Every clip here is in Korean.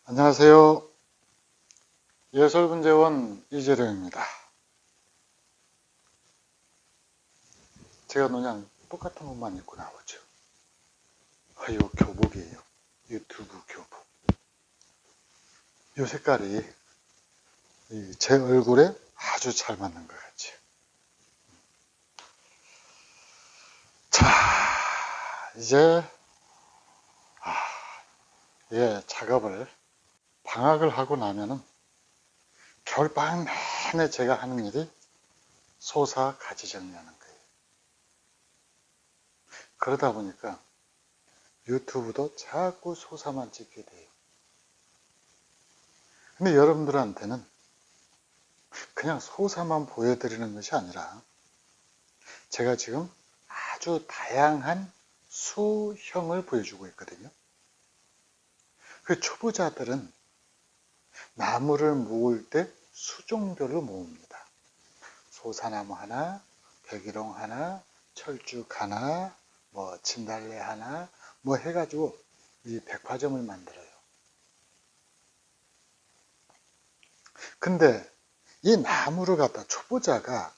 안녕하세요. 예술분재원 이재룡입니다. 제가 그냥 똑같은 옷만 입고 나오죠. 이 교복이에요. 유튜브 교복. 이 색깔이 제 얼굴에 아주 잘 맞는 것 같죠. 자, 이제 작업을 방학을 하고 나면은 겨울방학 내내 제가 하는 일이 소사 가지 정리하는 거예요. 그러다 보니까 유튜브도 자꾸 소사만 찍게 돼요. 근데 여러분들한테는 그냥 소사만 보여드리는 것이 아니라 제가 지금 아주 다양한 수형을 보여주고 있거든요. 그 초보자들은 나무를 모을 때 수종별로 모읍니다. 소사나무 하나, 백일홍 하나, 철쭉 하나, 진달래 하나, 해가지고 이 백화점을 만들어요. 근데 이 나무를 갖다 초보자가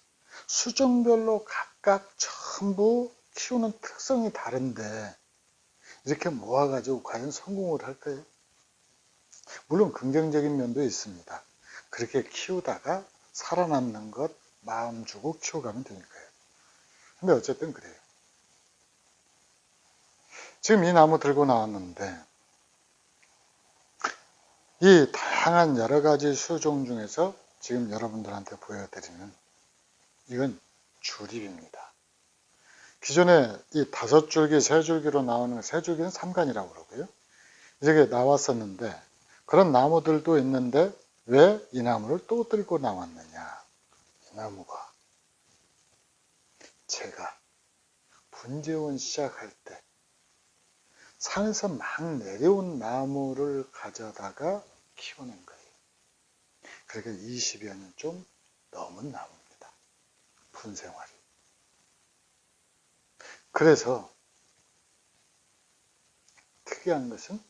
수종별로 각각 전부 키우는 특성이 다른데 이렇게 모아가지고 과연 성공을 할까요? 물론 긍정적인 면도 있습니다. 그렇게 키우다가 살아남는 것 마음 주고 키워가면 되니까요. 근데 어쨌든 그래요. 지금 이 나무 들고 나왔는데 이 다양한 여러 가지 수종 중에서 지금 여러분들한테 보여드리는 이건 주립입니다. 기존에 이 5줄기, 3줄기로 나오는 3줄기는 삼간이라고 그러고요. 이렇게 나왔었는데 그런 나무들도 있는데 왜 이 나무를 또 들고 나왔느냐. 이 나무가 제가 분재원 시작할 때 산에서 막 내려온 나무를 가져다가 키워낸 거예요. 그러니까 20여 년 좀 넘은 나무입니다. 분생활이. 그래서 특이한 것은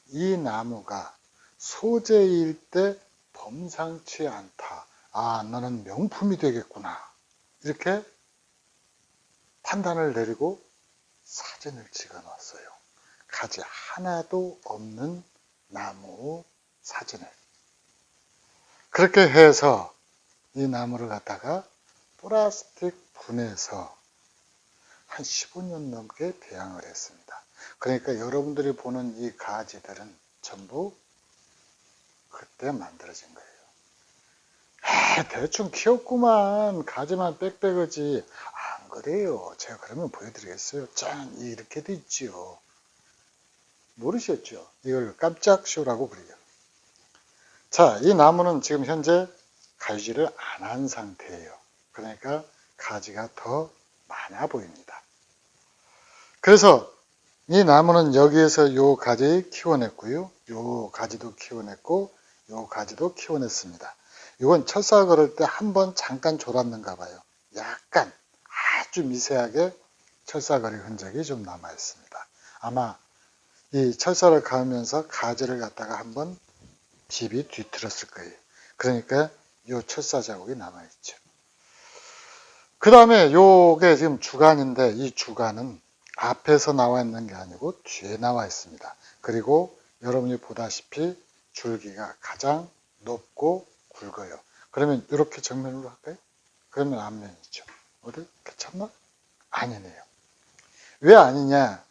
이 나무가 소재일 때 범상치 않다. 너는 명품이 되겠구나. 이렇게 판단을 내리고 사진을 찍어 놨어요. 가지 하나도 없는 나무 사진을. 그렇게 해서 이 나무를 갖다가 플라스틱 분해서 한 15년 넘게 배양을 했습니다. 그러니까 여러분들이 보는 이 가지들은 전부 그때 만들어진 거예요. 대충 키웠구만. 가지만 빽빽하지. 안 그래요. 제가 그러면 보여드리겠어요. 짠, 이렇게 돼 있지요. 모르셨죠? 이걸 깜짝 쇼라고 그래요. 자, 이 나무는 지금 현재 가지를 안 한 상태예요. 그러니까 가지가 더 많아 보입니다. 그래서 이 나무는 여기에서 요 가지 키워냈고요. 요 가지도 키워냈고 요 가지도 키워냈습니다. 이건 철사 걸을 때 한번 잠깐 졸았는가 봐요. 약간 아주 미세하게 철사 걸의 흔적이 좀 남아 있습니다. 아마 이 철사를 가면서 가지를 갖다가 한번 집이 뒤틀었을 거예요. 그러니까 요 철사 자국이 남아 있죠. 그 다음에 요게 지금 주간인데 이 주간은 앞에서 나와 있는 게 아니고 뒤에 나와 있습니다. 그리고 여러분이 보다시피 줄기가 가장 높고 굵어요. 그러면 이렇게 정면으로 할까요? 그러면 앞면이죠. 어디? 괜찮나? 아니네요. 왜 아니냐?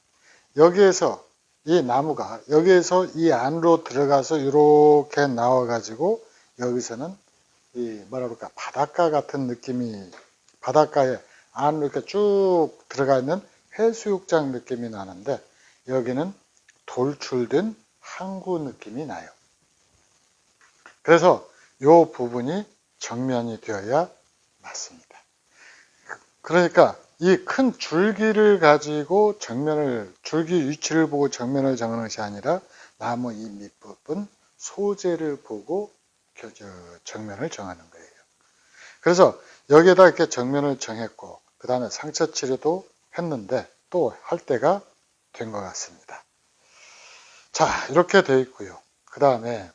여기에서 이 나무가 여기에서 이 안으로 들어가서 이렇게 나와가지고 여기서는 이 바닷가 같은 느낌이 바닷가에 안으로 이렇게 쭉 들어가 있는 해수욕장 느낌이 나는데 여기는 돌출된 항구 느낌이 나요. 그래서 이 부분이 정면이 되어야 맞습니다. 그러니까 이 큰 줄기를 가지고 줄기 위치를 보고 정면을 정하는 것이 아니라 나무 이 밑부분 소재를 보고 정면을 정하는 거예요. 그래서 여기에다 이렇게 정면을 정했고 그 다음에 상처 치료도 했는데 또 할 때가 된 것 같습니다. 자, 이렇게 되어 있고요. 그 다음에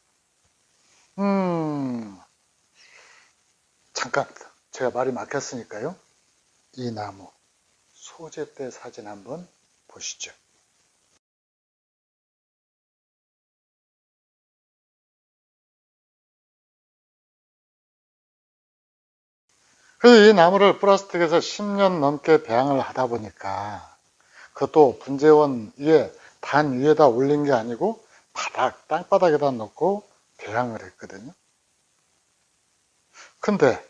잠깐 제가 말이 막혔으니까요. 이 나무 소재 때 사진 한번 보시죠. 그래서 이 나무를 플라스틱에서 10년 넘게 배양을 하다 보니까 그것도 분재원 위에 단 위에다 올린 게 아니고 땅바닥에다 놓고 배양을 했거든요. 근데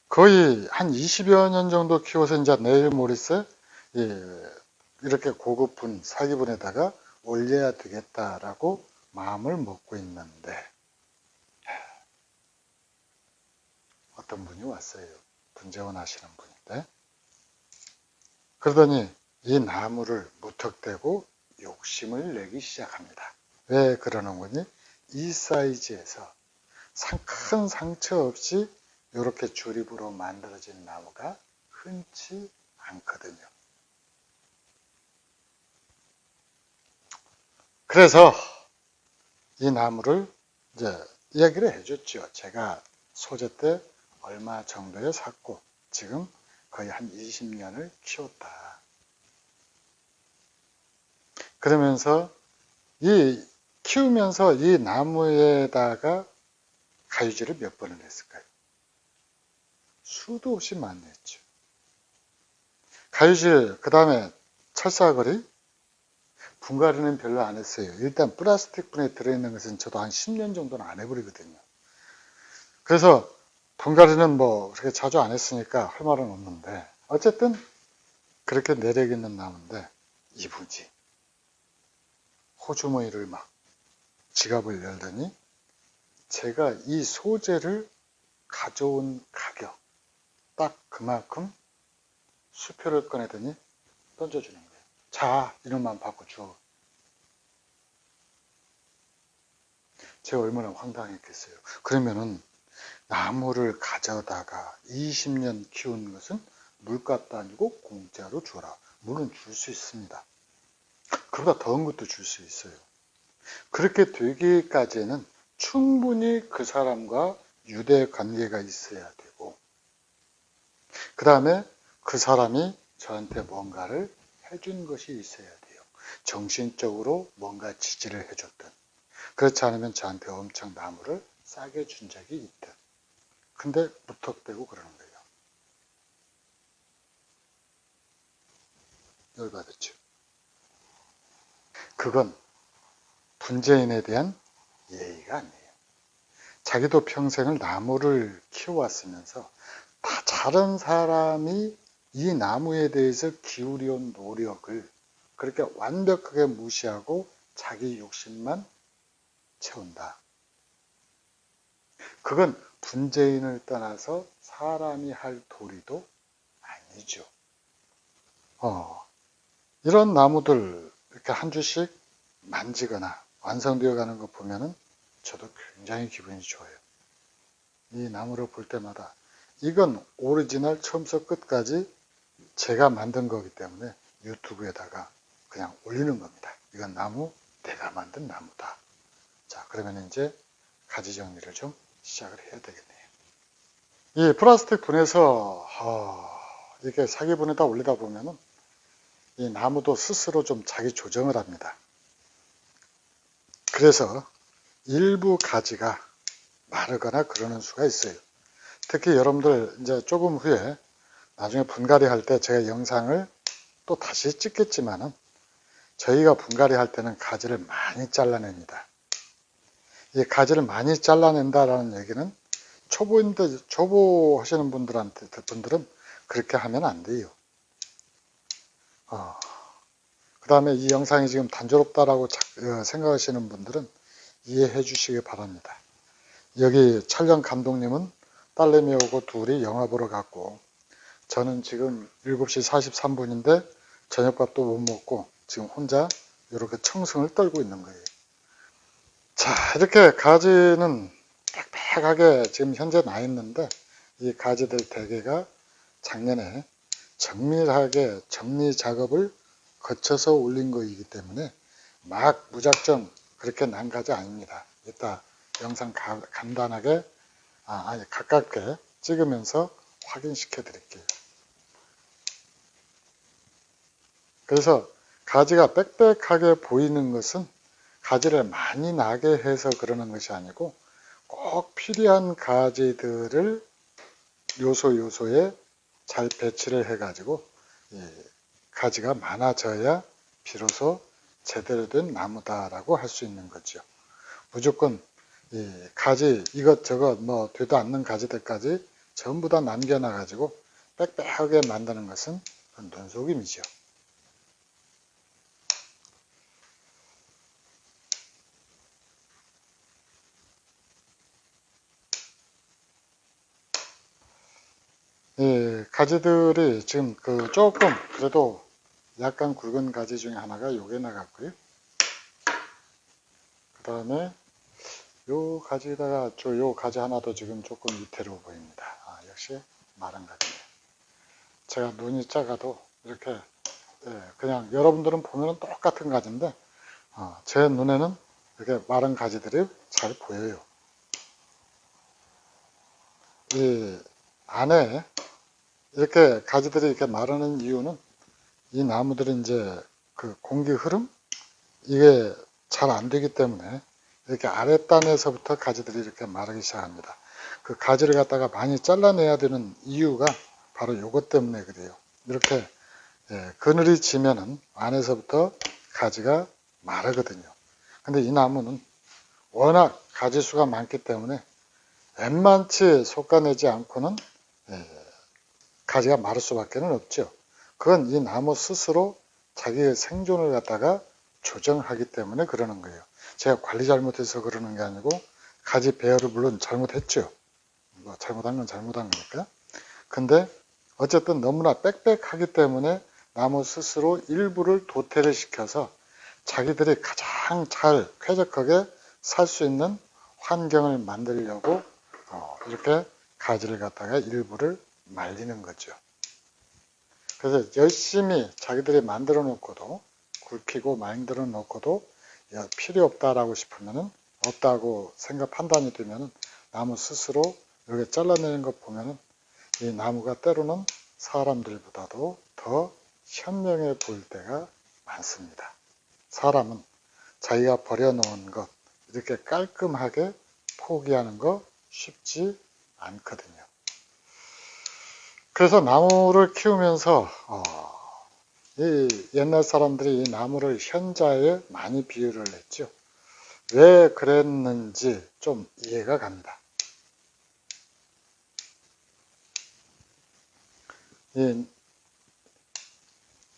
거의 한 20여 년 정도 키워서 이제 네일 모리스 이렇게 고급분 사기분에다가 올려야 되겠다라고 마음을 먹고 있는데 어떤 분이 왔어요. 분재원 하시는 분인데 그러더니 이 나무를 무턱대고 욕심을 내기 시작합니다. 왜 그러는 거니? 이 사이즈에서 큰 상처 없이 이렇게 조립으로 만들어진 나무가 흔치 않거든요. 그래서 이 나무를 이제 이야기를 해줬죠. 제가 소재 때 얼마 정도에 샀고 지금 거의 한 20년을 키웠다. 그러면서 키우면서 이 나무에다가 가위질을 몇 번을 했을까요? 수도 없이 많이 했죠. 가위질, 그 다음에 철사거리, 분갈이는 별로 안 했어요. 일단 플라스틱 분에 들어있는 것은 저도 한 10년 정도는 안 해버리거든요. 그래서 분갈이는 뭐 그렇게 자주 안 했으니까 할 말은 없는데 어쨌든 그렇게 내력 있는 나무인데 이분이 호주머니를 막 지갑을 열더니 제가 이 소재를 가져온 가격 딱 그만큼 수표를 꺼내더니 던져주는 거예요. 자, 이놈만 받고 줘. 제가 얼마나 황당했겠어요. 그러면은 나무를 가져다가 20년 키운 것은 물값도 아니고 공짜로 줘라. 물은 줄 수 있습니다. 그보다 더한 것도 줄 수 있어요. 그렇게 되기까지는 충분히 그 사람과 유대 관계가 있어야 되고 그 다음에 그 사람이 저한테 뭔가를 해준 것이 있어야 돼요. 정신적으로 뭔가 지지를 해줬든 그렇지 않으면 저한테 엄청 나무를 싸게 준 적이 있든 근데 무턱대고 그러는 거예요. 열받았죠. 그건 분재인에 대한 예의가 아니에요. 자기도 평생을 나무를 키워왔으면서 다른 사람이 이 나무에 대해서 기울여온 노력을 그렇게 완벽하게 무시하고 자기 욕심만 채운다. 그건 분재인을 떠나서 사람이 할 도리도 아니죠. 이런 나무들 이렇게 한 주씩 만지거나 완성되어 가는 거 보면은 저도 굉장히 기분이 좋아요. 이 나무를 볼 때마다 이건 오리지널 처음부터 끝까지 제가 만든 거기 때문에 유튜브에다가 그냥 올리는 겁니다. 이건 나무, 내가 만든 나무다. 자, 그러면 이제 가지 정리를 좀 시작을 해야 되겠네요. 이 플라스틱 분에서 이렇게 사기분에다 올리다 보면은 이 나무도 스스로 좀 자기 조정을 합니다. 그래서 일부 가지가 마르거나 그러는 수가 있어요. 특히 여러분들 이제 조금 후에 나중에 분갈이 할 때 제가 영상을 또 다시 찍겠지만은 저희가 분갈이 할 때는 가지를 많이 잘라냅니다. 이 가지를 많이 잘라낸다라는 얘기는 초보 하시는 분들은 그렇게 하면 안 돼요. 그 다음에 이 영상이 지금 단조롭다라고 생각하시는 분들은 이해해 주시기 바랍니다. 여기 촬영 감독님은 딸내미하고 둘이 영화 보러 갔고 저는 지금 7시 43분인데 저녁밥도 못 먹고 지금 혼자 이렇게 청승을 떨고 있는 거예요. 자, 이렇게 가지는 빽빽하게 지금 현재 나 있는데 이 가지들 대개가 작년에 정밀하게 정리 작업을 거쳐서 올린 거이기 때문에 막 무작정 그렇게 난 가지 아닙니다. 이따 영상 간단하게 아니 가깝게 찍으면서 확인시켜 드릴게요. 그래서 가지가 빽빽하게 보이는 것은 가지를 많이 나게 해서 그러는 것이 아니고 꼭 필요한 가지들을 요소에 잘 배치를 해 가지고 가지가 많아져야 비로소 제대로 된 나무다라고 할 수 있는 거죠. 무조건 가지 이것저것 뭐 되도 않는 가지들까지 전부 다 남겨놔 가지고 빽빽하게 만드는 것은 눈속임이죠. 가지들이 지금 조금 그래도 약간 굵은 가지 중에 하나가 요게 나갔고요. 그 다음에 요 가지다가 요 가지 하나도 지금 조금 위태로워 보입니다. 역시 마른 가지네요. 제가 눈이 작아도 이렇게 그냥 여러분들은 보면 똑같은 가지인데 제 눈에는 이렇게 마른 가지들이 잘 보여요. 이 안에 이렇게 가지들이 이렇게 마르는 이유는 이 나무들이 이제 그 공기 흐름 이게 잘 안 되기 때문에 이렇게 아랫단에서부터 가지들이 이렇게 마르기 시작합니다. 그 가지를 갖다가 많이 잘라내야 되는 이유가 바로 이것 때문에 그래요. 이렇게 그늘이 지면은 안에서부터 가지가 마르거든요. 근데 이 나무는 워낙 가지수가 많기 때문에 웬만치 솎아내지 않고는 가지가 마를 수밖에 없죠. 그건 이 나무 스스로 자기의 생존을 갖다가 조정하기 때문에 그러는 거예요. 제가 관리 잘못해서 그러는 게 아니고 가지 배열을 물론 잘못했죠. 뭐 잘못한 건 잘못한 거니까. 근데 어쨌든 너무나 빽빽하기 때문에 나무 스스로 일부를 도태를 시켜서 자기들이 가장 잘 쾌적하게 살 수 있는 환경을 만들려고 이렇게 가지를 갖다가 일부를 말리는 거죠. 그래서 열심히 자기들이 만들어 놓고도 굵히고 만들어 놓고도 필요 없다라고 싶으면은 없다고 생각 판단이 되면은 나무 스스로 이렇게 잘라내는 것 보면은 이 나무가 때로는 사람들보다도 더 현명해 보일 때가 많습니다. 사람은 자기가 버려놓은 것 이렇게 깔끔하게 포기하는 거 쉽지 않거든요. 그래서 나무를 키우면서 이 옛날 사람들이 이 나무를 현자에 많이 비유를 했죠. 왜 그랬는지 좀 이해가 갑니다. 이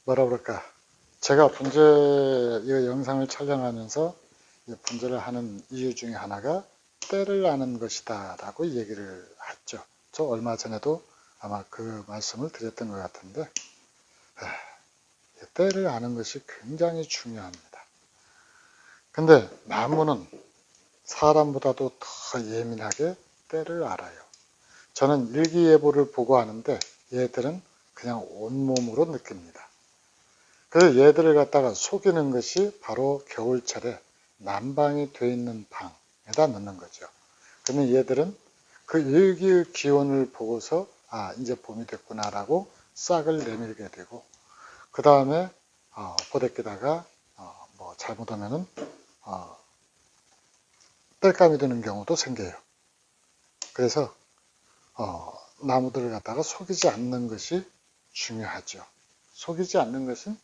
뭐라 그럴까? 제가 분재 이 영상을 촬영하면서 분재를 하는 이유 중에 하나가 때를 아는 것이다 라고 얘기를 했죠. 저 얼마 전에도 아마 그 말씀을 드렸던 것 같은데 때를 아는 것이 굉장히 중요합니다. 근데 나무는 사람보다도 더 예민하게 때를 알아요. 저는 일기예보를 보고 하는데 얘들은 그냥 온몸으로 느낍니다. 그래서 얘들을 갖다가 속이는 것이 바로 겨울철에 난방이 돼 있는 방에다 넣는 거죠. 그러면 얘들은 그 일기의 기온을 보고서 이제 봄이 됐구나라고 싹을 내밀게 되고 그 다음에 포대기다가 뭐 잘못하면은 땔감이 드는 경우도 생겨요. 그래서 나무들을 갖다가 속이지 않는 것이 중요하죠. 속이지 않는 것은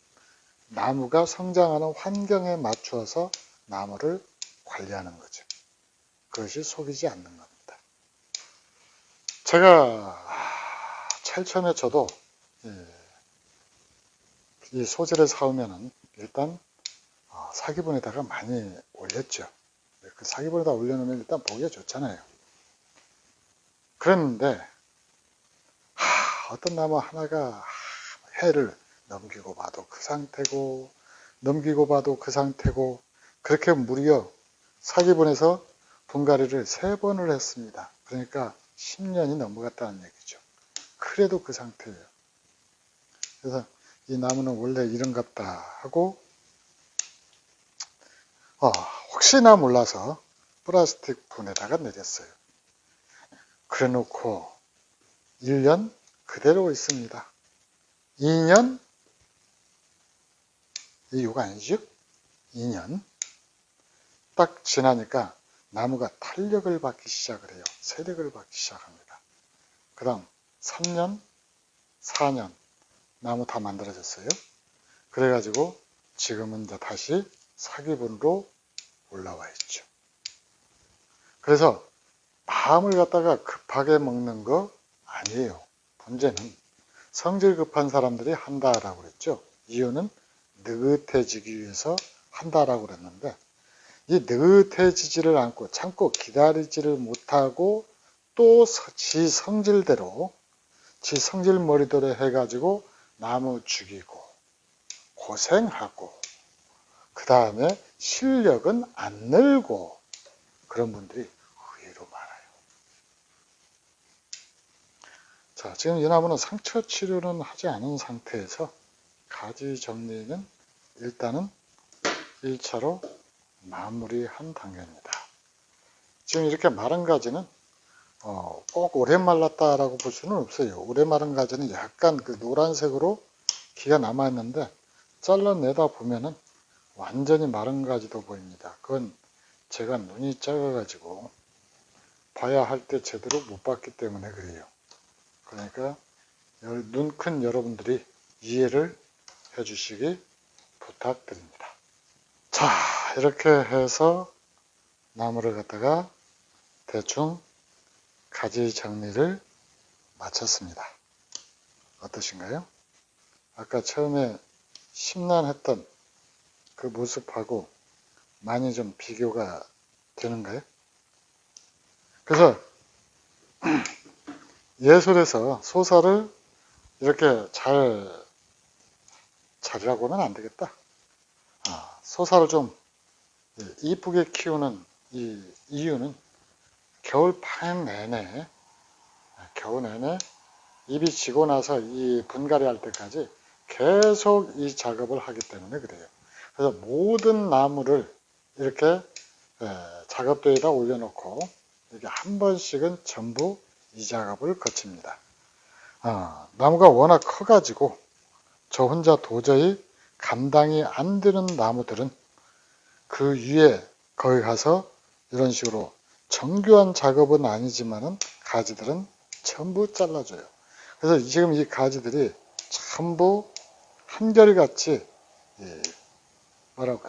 나무가 성장하는 환경에 맞추어서 나무를 관리하는 거죠. 그것이 속이지 않는 겁니다. 제가 제일 처음에 저도 이 소재를 사오면은 일단 사기본에다가 많이 올렸죠. 그 사기본에다 올려놓으면 일단 보기가 좋잖아요. 그랬는데 어떤 나무 하나가 해를 넘기고 봐도 그 상태고 넘기고 봐도 그 상태고 그렇게 무려 사기본에서 분갈이를 3번을 했습니다. 그러니까 10년이 넘어갔다는 얘기죠. 그래도 그 상태예요. 그래서 이 나무는 원래 이런갑다 하고 혹시나 몰라서 플라스틱 분에다가 내렸어요. 그래 놓고 1년 그대로 있습니다. 2년, 이유가 아니죠? 2년 딱 지나니까 나무가 탄력을 받기 시작을 해요. 세력을 받기 시작합니다. 그 다음 3년, 4년 나무 다 만들어졌어요. 그래가지고 지금은 이제 다시 사기분으로 올라와 있죠. 그래서 밤을 갖다가 급하게 먹는 거 아니에요. 문제는 성질 급한 사람들이 한다라고 그랬죠. 이유는 느긋해지기 위해서 한다라고 그랬는데 이 느긋해지지를 않고 참고 기다리지를 못하고 또 지 성질대로 지 성질머리대로 해가지고 나무 죽이고 고생하고 그 다음에 실력은 안 늘고 그런 분들이 의외로 많아요. 자, 지금 이 나무는 상처 치료는 하지 않은 상태에서 가지 정리는 일단은 1차로 마무리한 단계입니다. 지금 이렇게 마른 가지는 꼭 오래 말랐다라고 볼 수는 없어요. 오래 마른 가지는 약간 그 노란색으로 기가 남아있는데 잘라내다 보면은 완전히 마른 가지도 보입니다. 그건 제가 눈이 작아가지고 봐야 할 때 제대로 못 봤기 때문에 그래요. 그러니까 눈 큰 여러분들이 이해를 해주시기 부탁드립니다. 자, 이렇게 해서 나무를 갖다가 대충 가지 정리를 마쳤습니다. 어떠신가요? 아까 처음에 심란했던 그 모습하고 많이 좀 비교가 되는가요? 그래서 예술에서 소사를 이렇게 잘이라고 하면 안 되겠다. 소사를 좀 이쁘게 키우는 이 이유는 겨울 내내 잎이 지고 나서 이 분갈이 할 때까지 계속 이 작업을 하기 때문에 그래요. 그래서 모든 나무를 이렇게 작업대에다 올려놓고 이렇게 한 번씩은 전부 이 작업을 거칩니다. 나무가 워낙 커가지고 저 혼자 도저히 감당이 안 되는 나무들은 그 위에 거기 가서 이런 식으로 정교한 작업은 아니지만은 가지들은 전부 잘라줘요. 그래서 지금 이 가지들이 전부 한결같이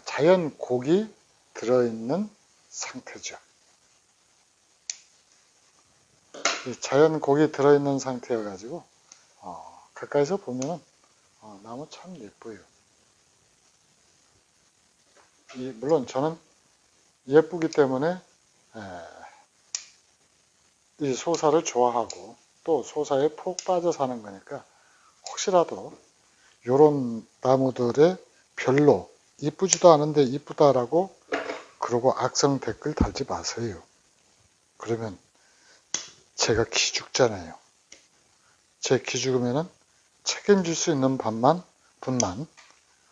자연 곡이 들어있는 상태죠. 자연 곡이 들어있는 상태여가지고 가까이서 보면은 나무 참 예뻐요. 물론 저는 예쁘기 때문에 이 소사를 좋아하고 또 소사에 푹 빠져 사는 거니까 혹시라도 요런 나무들에 별로 이쁘지도 않은데 이쁘다라고 그러고 악성 댓글 달지 마세요. 그러면 제가 기죽잖아요. 제 기죽으면은 책임질 수 있는 분만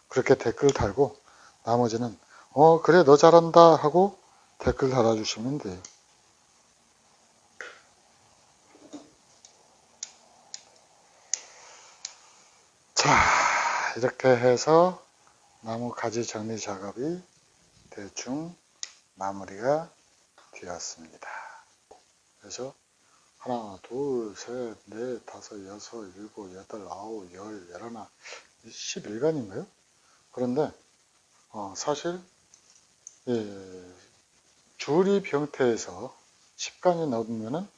그렇게 댓글 달고 나머지는 그래 너 잘한다 하고 댓글 달아주시면 돼요. 자, 이렇게 해서 나무 가지 정리 작업이 대충 마무리가 되었습니다. 그래서 하나, 둘, 셋, 넷, 다섯, 여섯, 일곱, 여덟, 아홉, 열, 열하나, 11간인가요? 그런데 사실 주립 형태에서 10간이 넘으면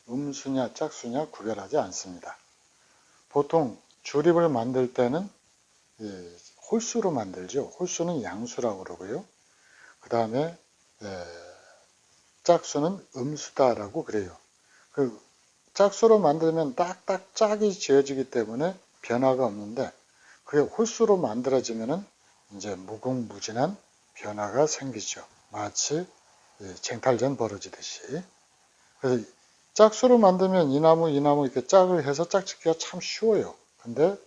음수냐 짝수냐 구별하지 않습니다. 보통 주립을 만들 때는 홀수로 만들죠. 홀수는 양수라고 그러고요. 그 다음에 짝수는 음수다라고 그래요. 그 짝수로 만들면 딱딱 짝이 지어지기 때문에 변화가 없는데 그게 홀수로 만들어지면은 이제 무궁무진한 변화가 생기죠. 마치 쟁탈전 벌어지듯이. 그래서 짝수로 만들면 이 나무 이렇게 짝을 해서 짝짓기가 참 쉬워요. 근데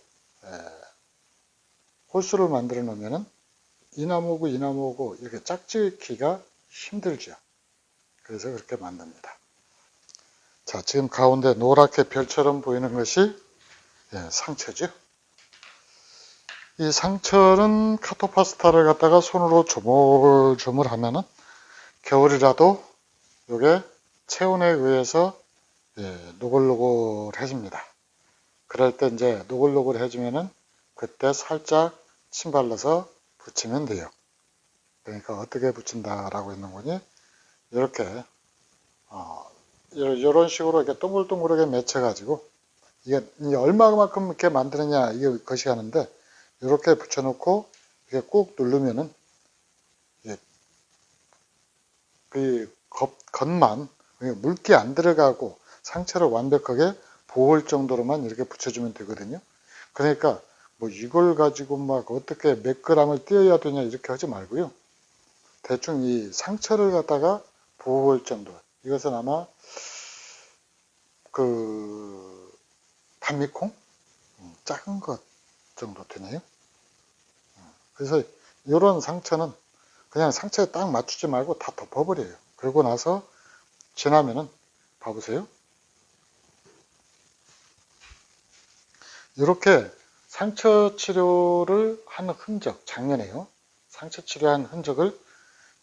홀수를 만들어 놓으면은 이 나무고 이렇게 짝짓기가 힘들죠. 그래서 그렇게 만듭니다. 자, 지금 가운데 노랗게 별처럼 보이는 것이 상처죠. 이 상처는 카토파스타를 갖다가 손으로 조물조물 하면은 겨울이라도 이게 체온에 의해서 노골노골해집니다. 그럴 때 이제 노골노골해지면은 그때 살짝 침 발라서 붙이면 돼요. 그러니까 어떻게 붙인다라고 있는 거니? 이렇게 이런 식으로 이렇게 동글동글하게 맺혀가지고 이게 얼마만큼 이렇게 만드느냐 이게 것이 하는데 이렇게 붙여놓고 이렇게 꾹 누르면은 그 겉만 물기 안 들어가고 상처를 완벽하게 보호할 정도로만 이렇게 붙여주면 되거든요. 그러니까 뭐 이걸 가지고 막 어떻게 몇 그램을 띄어야 되냐 이렇게 하지 말고요. 대충 이 상처를 갖다가 보호할 정도. 이것은 아마 그 단미콩 작은 것 정도 되네요. 그래서 이런 상처는 그냥 상처에 딱 맞추지 말고 다 덮어버려요. 그러고 나서 지나면은 봐보세요. 이렇게 상처 치료를 한 흔적, 작년에요. 상처 치료한 흔적을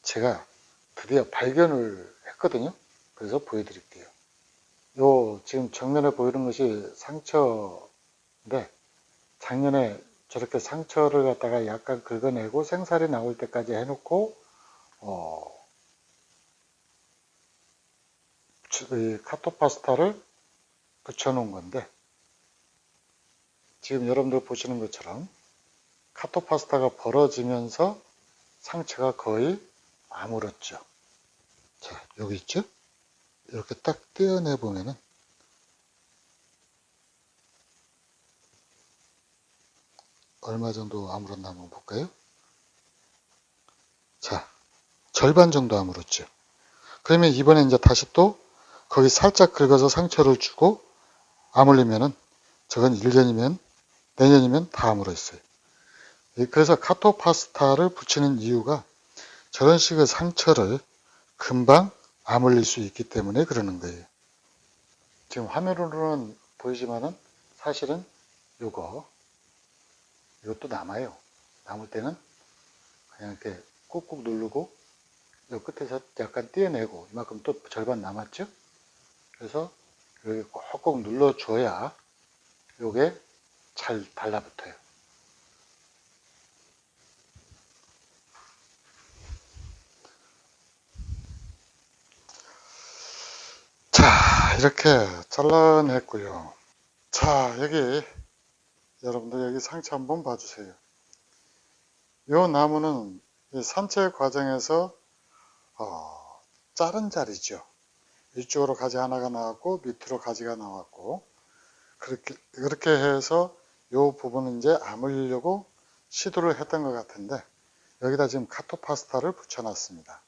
제가 드디어 발견을 했거든요. 그래서 보여드릴게요. 요 지금 정면에 보이는 것이 상처인데 작년에 저렇게 상처를 갖다가 약간 긁어내고 생살이 나올 때까지 해놓고 이 카토파스타를 붙여놓은 건데 지금 여러분들 보시는 것처럼 카토파스타가 벌어지면서 상처가 거의 아물었죠. 자, 여기 있죠? 이렇게 딱 떼어내 보면은 얼마 정도 아물었나 한번 볼까요? 자, 절반 정도 아물었죠. 그러면 이번에 이제 다시 또 거기 살짝 긁어서 상처를 주고 아물리면은 저건 1년이면 내년이면 다 아물어 있어요. 그래서 카토파스타를 붙이는 이유가 저런 식의 상처를 금방 아물릴 수 있기 때문에 그러는 거예요. 지금 화면으로는 보이지만은 사실은 이것도 남아요. 남을 때는 그냥 이렇게 꾹꾹 누르고 이 끝에서 약간 떼어내고 이만큼 또 절반 남았죠. 그래서 여기 꾹꾹 눌러줘야 이게 잘 달라붙어요. 자, 이렇게 잘라냈고요. 자, 여기 여러분들 여기 상체 한번 봐주세요. 이 나무는 산책 과정에서 자른 자리죠. 이쪽으로 가지 하나가 나왔고 밑으로 가지가 나왔고 그렇게 해서 이 부분은 이제 아물려고 시도를 했던 것 같은데 여기다 지금 카토파스타를 붙여놨습니다.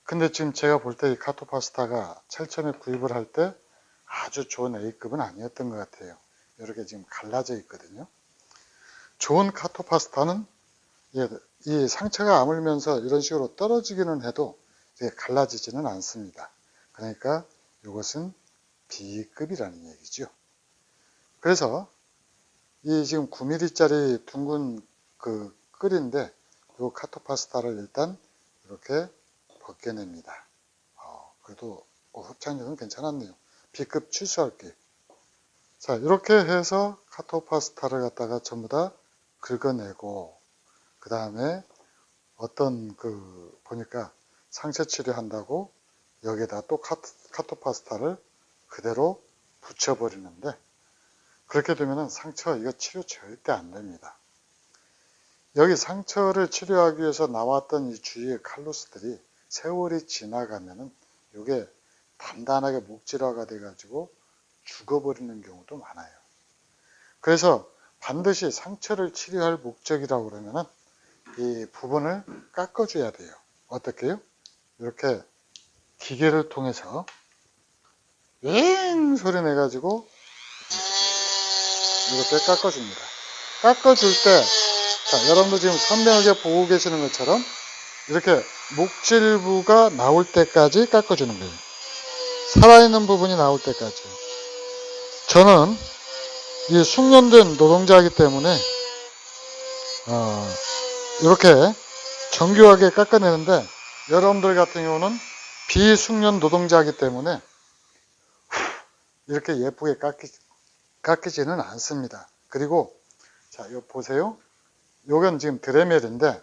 근데 지금 제가 볼 때 이 카토파스타가 철점에 구입을 할 때 아주 좋은 A급은 아니었던 것 같아요. 이렇게 지금 갈라져 있거든요. 좋은 카토파스타는 이 상처가 아물면서 이런 식으로 떨어지기는 해도 갈라지지는 않습니다. 그러니까 이것은 B급이라는 얘기죠. 그래서 이 지금 9mm짜리 둥근 그 끌인데 이 카토파스타를 일단 이렇게 벗겨냅니다. 그래도 흡착력은 괜찮았네요. B급 취소할게요. 자, 이렇게 해서 카토파스타를 갖다가 전부 다 긁어내고 그 다음에 어떤 보니까 상처 치료한다고 여기에다 또 카토파스타를 그대로 붙여버리는데 그렇게 되면은 상처 이거 치료 절대 안 됩니다. 여기 상처를 치료하기 위해서 나왔던 이 주위의 칼로스들이 세월이 지나가면은 이게 단단하게 목질화가 돼가지고 죽어버리는 경우도 많아요. 그래서 반드시 상처를 치료할 목적이라고 그러면은 이 부분을 깎아줘야 돼요. 어떻게요? 이렇게 기계를 통해서 윙 소리 내가지고 이렇게 깎아줍니다. 깎아줄 때 자, 여러분도 지금 선명하게 보고 계시는 것처럼 이렇게 목질부가 나올 때까지 깎아주는 거예요. 살아있는 부분이 나올 때까지. 저는 이 숙련된 노동자이기 때문에 이렇게 정교하게 깎아내는데, 여러분들 같은 경우는 비숙련 노동자이기 때문에 이렇게 예쁘게 깎이지는 않습니다. 그리고 자, 요 보세요. 요건 지금 드레멜인데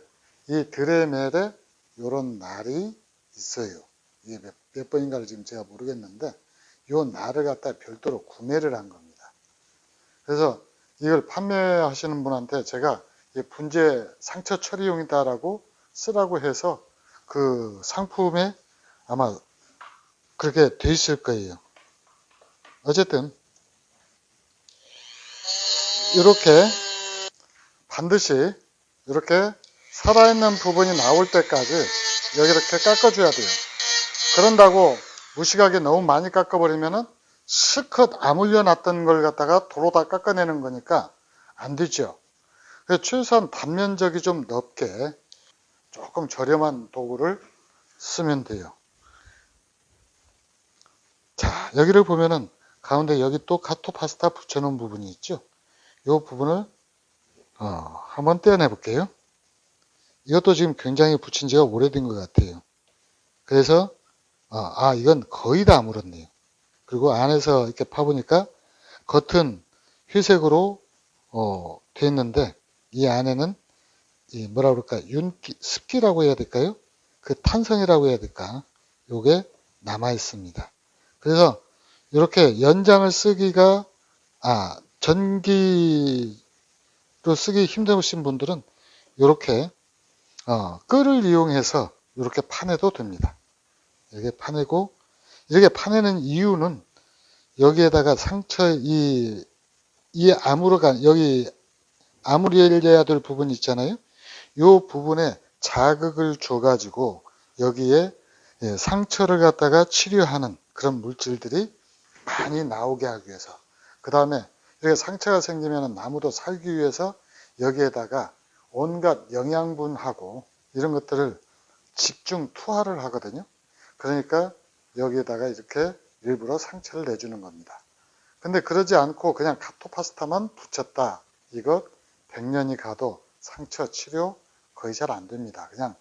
이 드레멜에 요런 날이 있어요. 이게 몇 번인가를 지금 제가 모르겠는데 요 날을 갖다 별도로 구매를 한 겁니다. 그래서 이걸 판매하시는 분한테 제가 분재 상처 처리용이다라고 쓰라고 해서 그 상품에 아마 그렇게 돼 있을 거예요. 어쨌든 이렇게 반드시 이렇게 살아있는 부분이 나올 때까지 여기 이렇게 깎아줘야 돼요. 그런다고 무식하게 너무 많이 깎아버리면은 실컷 아물려 놨던 걸 갖다가 도로 다 깎아내는 거니까 안 되죠. 그래서 최소한 단면적이 좀 넓게 조금 저렴한 도구를 쓰면 돼요. 자, 여기를 보면은 가운데 여기 또 카토파스타 붙여놓은 부분이 있죠. 이 부분을 한번 떼어내 볼게요. 이것도 지금 굉장히 붙인 지가 오래된 것 같아요. 그래서 이건 거의 다 물었네요. 그리고 안에서 이렇게 파보니까 겉은 회색으로 돼 있는데 이 안에는 이 뭐라 그럴까, 윤기, 습기라고 해야 될까요? 그 탄성이라고 해야 될까? 요게 남아 있습니다. 그래서 이렇게 연장을 쓰기가 전기로 쓰기 힘드신 분들은 이렇게 끌을 이용해서 이렇게 파내도 됩니다. 이렇게 파내고, 이렇게 파내는 이유는 여기에다가 상처 이 암으로가 여기 아무리해야 될 부분 있잖아요. 이 부분에 자극을 줘가지고 여기에 상처를 갖다가 치료하는 그런 물질들이 많이 나오게 하기 위해서, 그 다음에 이렇게 상처가 생기면 나무도 살기 위해서 여기에다가 온갖 영양분하고 이런 것들을 집중 투하를 하거든요. 그러니까 여기에다가 이렇게 일부러 상처를 내주는 겁니다. 근데 그러지 않고 그냥 카토파스타만 붙였다, 이것 100년이 가도 상처 치료 거의 잘 안 됩니다. 그냥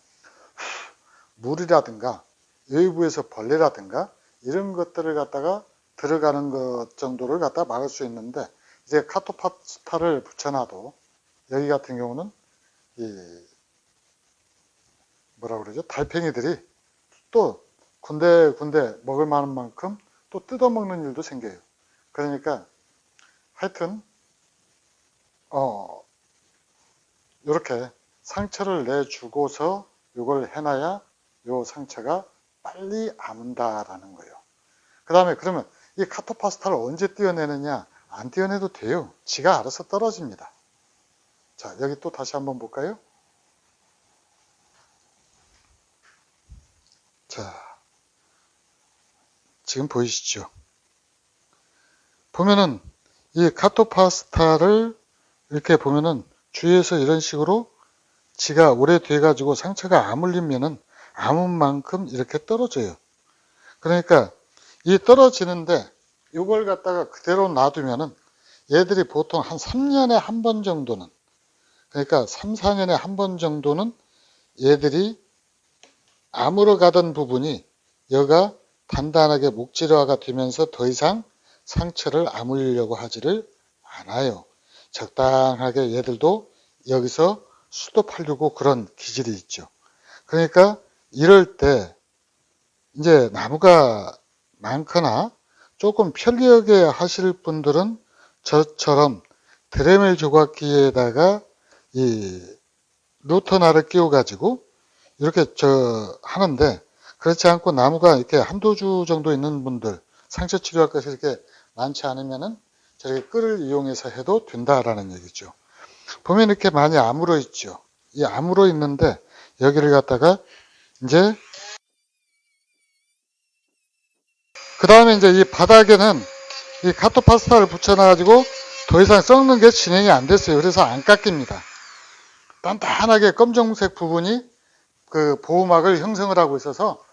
물이라든가 외부에서 벌레라든가 이런 것들을 갖다가 들어가는 것 정도를 갖다 막을 수 있는데, 이제 카토파스타를 붙여놔도 여기 같은 경우는 이 뭐라 그러죠? 달팽이들이 또 군데군데 먹을 만한 만큼 또 뜯어먹는 일도 생겨요. 그러니까 하여튼 이렇게 상처를 내주고서 이걸 해놔야 요 상처가 빨리 아문다라는 거예요. 그 다음에 그러면 이 카토파스타를 언제 떼어내느냐? 안 떼어내도 돼요. 지가 알아서 떨어집니다. 자, 여기 또 다시 한번 볼까요? 자, 지금 보이시죠? 보면은 이 카토파스타를 이렇게 보면은 주위에서 이런 식으로 지가 오래돼 가지고 상처가 아물리면은 아문 만큼 이렇게 떨어져요. 그러니까 이 떨어지는데 이걸 갖다가 그대로 놔두면은 얘들이 보통 한 3년에 한 번 정도는, 그러니까 3, 4년에 한 번 정도는 얘들이 아물어 가던 부분이 여가 단단하게 목질화가 되면서 더 이상 상처를 아물려고 하지를 않아요. 적당하게 얘들도 여기서 수도하려고 그런 기질이 있죠. 그러니까 이럴 때 이제 나무가 많거나 조금 편리하게 하실 분들은 저처럼 드레멜 조각기에다가 이 루터나를 끼워 가지고 이렇게 하는데, 그렇지 않고 나무가 이렇게 한두 주 정도 있는 분들, 상처 치료할 것이 이렇게 많지 않으면은 저렇게 끌을 이용해서 해도 된다라는 얘기죠. 보면 이렇게 많이 아물어 있죠. 이 아물어 있는데 여기를 갖다가 이제 그 다음에 이제 이 바닥에는 이 카토파스타를 붙여놔가지고 더 이상 썩는 게 진행이 안 됐어요. 그래서 안 깎입니다. 단단하게 검정색 부분이 그 보호막을 형성을 하고 있어서,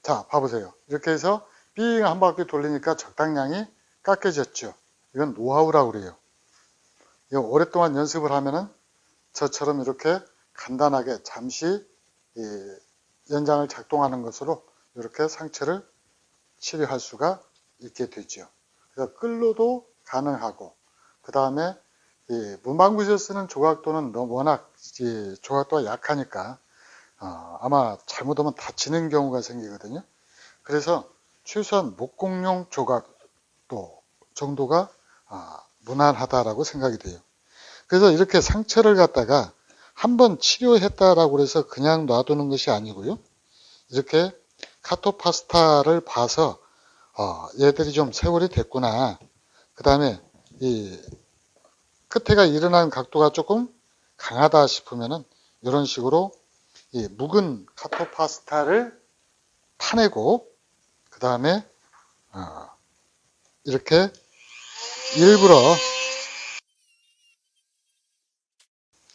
자, 봐보세요. 이렇게 해서 삥 한 바퀴 돌리니까 적당량이 깎여졌죠. 이건 노하우라고 그래요. 이거 오랫동안 연습을 하면은 저처럼 이렇게 간단하게 잠시 연장을 작동하는 것으로 이렇게 상처를 치료할 수가 있게 되죠. 그래서 끌로도 가능하고, 그 다음에 문방구에서 쓰는 조각도는 워낙 조각도가 약하니까 아마 잘못하면 다치는 경우가 생기거든요. 그래서 최소한 목공용 조각도 정도가 무난하다라고 생각이 돼요. 그래서 이렇게 상처를 갖다가 한번 치료했다라고 해서 그냥 놔두는 것이 아니고요. 이렇게 카토파스타를 봐서 얘들이 좀 세월이 됐구나. 그 다음에 이 끝에가 일어나는 각도가 조금 강하다 싶으면은 이런 식으로 이 묵은 카토파스타를 파내고 그 다음에 이렇게 일부러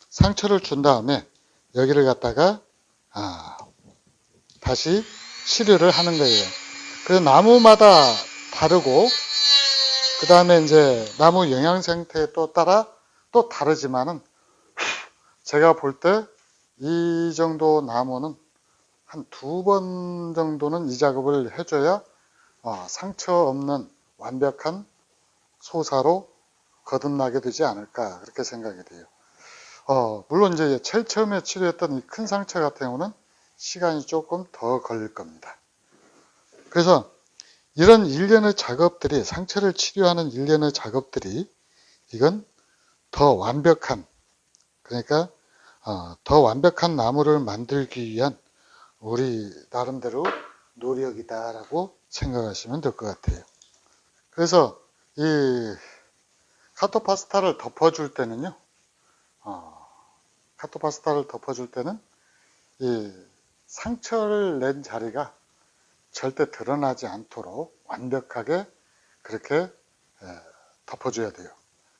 상처를 준 다음에 여기를 갖다가 다시 치료를 하는 거예요. 그래서 나무마다 다르고 그 다음에 이제 나무 영양 상태에 또 따라 또 다르지만은 제가 볼 때 이 정도 나무는 한 2번 정도는 이 작업을 해줘야 상처 없는 완벽한 소사로 거듭나게 되지 않을까 그렇게 생각이 돼요. 물론 이제 제일 처음에 치료했던 이 큰 상처 같은 경우는 시간이 조금 더 걸릴 겁니다. 그래서 이런 일련의 작업들이 상처를 치료하는 일련의 작업들이 이건 더 완벽한 그러니까 더 완벽한 나무를 만들기 위한 우리 나름대로 노력이다라고 생각하시면 될 것 같아요. 그래서 이 카토파스타를 덮어줄 때는요. 카토파스타를 덮어줄 때는 이 상처를 낸 자리가 절대 드러나지 않도록 완벽하게 그렇게 덮어줘야 돼요.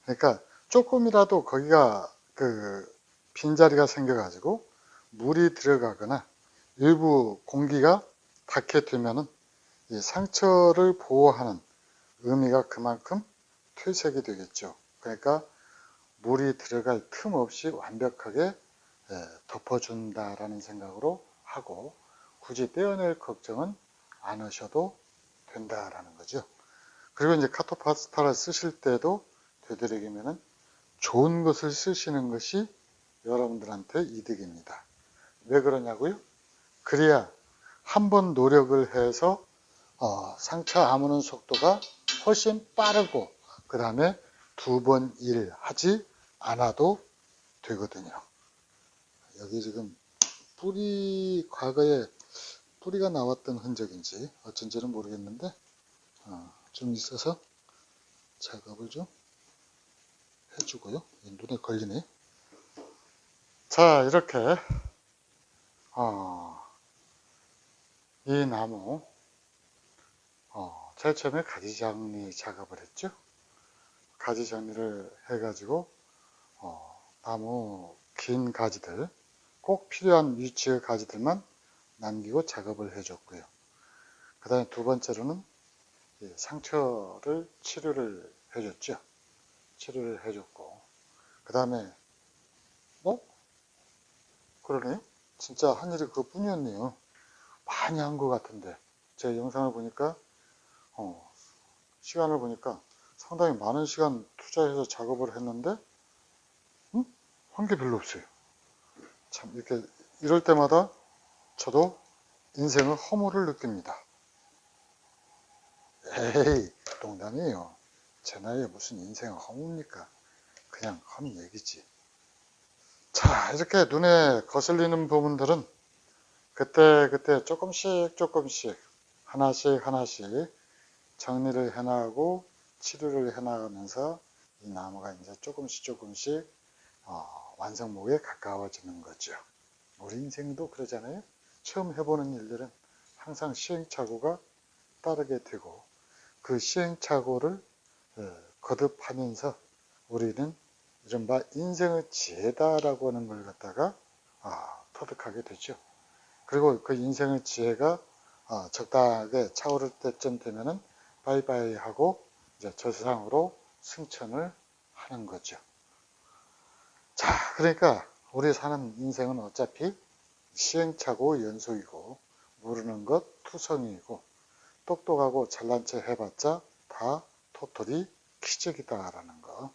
그러니까 조금이라도 거기가 그 빈자리가 생겨가지고 물이 들어가거나 일부 공기가 닿게 되면은 이 상처를 보호하는 의미가 그만큼 퇴색이 되겠죠. 그러니까 물이 들어갈 틈 없이 완벽하게 덮어준다라는 생각으로 하고 굳이 떼어낼 걱정은 안 하셔도 된다라는 거죠. 그리고 이제 카토파스타를 쓰실 때도 되도록이면은 좋은 것을 쓰시는 것이 여러분들한테 이득입니다. 왜 그러냐고요? 그래야 한 번 노력을 해서 상처 아무는 속도가 훨씬 빠르고 그 다음에 2번 일하지 않아도 되거든요. 여기 지금 과거에 뿌리가 나왔던 흔적인지 어쩐지는 모르겠는데 좀 있어서 작업을 좀 해주고요. 눈에 걸리네. 자, 이렇게 이 나무 제일 처음에 가지 정리 작업을 했죠. 가지 정리를 해가지고 나무 긴 가지들 꼭 필요한 위치의 가지들만 남기고 작업을 해줬고요. 그 다음에 두 번째로는 상처를 치료를 해줬죠. 치료를 해줬고 그 다음에 그러네요. 진짜 한 일이 그것뿐이었네요. 많이 한 것 같은데 제 영상을 보니까 시간을 보니까 상당히 많은 시간 투자해서 작업을 했는데 한 게 별로 없어요. 참 이렇게 이럴 때마다 저도 인생의 허무를 느낍니다. 에이 농담이에요. 제 나이에 무슨 인생의 허무입니까? 그냥 한 얘기지. 자 이렇게 눈에 거슬리는 부분들은 그때 조금씩 하나씩 정리를 해나가고 치료를 해나가면서 이 나무가 이제 조금씩 완성목에 가까워지는 거죠. 우리 인생도 그러잖아요. 처음 해보는 일들은 항상 시행착오가 따르게 되고 그 시행착오를 거듭하면서 우리는 이른바 인생의 지혜다라고 하는 걸 갖다가 터득하게 되죠. 그리고 그 인생의 지혜가 적당하게 차오를 때쯤 되면은 바이바이 하고 이제 저 세상으로 승천을 하는 거죠. 자, 그러니까 우리 사는 인생은 어차피 시행착오 연속이고 모르는 것 투성이고 똑똑하고 잘난 체 해봤자 다 토토리 기적이다라는 거.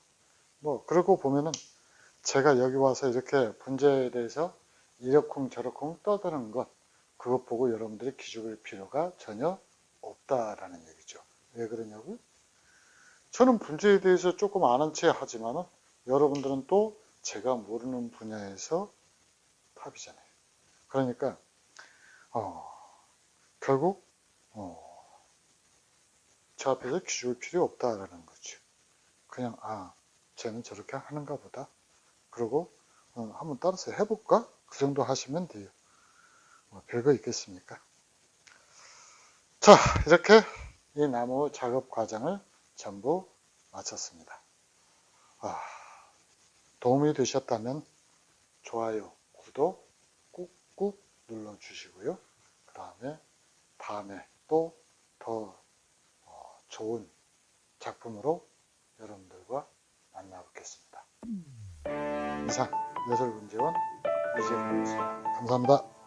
뭐 그러고 보면은 제가 여기 와서 이렇게 문제에 대해서 이러쿵저러쿵 떠드는 것, 그것 보고 여러분들이 기죽을 필요가 전혀 없다라는 얘기죠. 왜 그러냐고요? 저는 문제에 대해서 조금 아는 체 하지만은 여러분들은 또 제가 모르는 분야에서 탑이잖아요. 그러니까 결국 저 앞에서 기죽을 필요 없다라는 거죠. 그냥 쟤는 저렇게 하는가 보다. 그리고 한번 따라서 해볼까? 그 정도 하시면 돼요. 별거 있겠습니까? 자, 이렇게 이 나무 작업 과정을 전부 마쳤습니다. 도움이 되셨다면 좋아요, 구독 꾹꾹 눌러주시고요. 그 다음에 또 더 좋은 작품으로 여러분들과 만나뵙겠습니다. 이상 예술문제원 이재훈이었습니다. 감사합니다.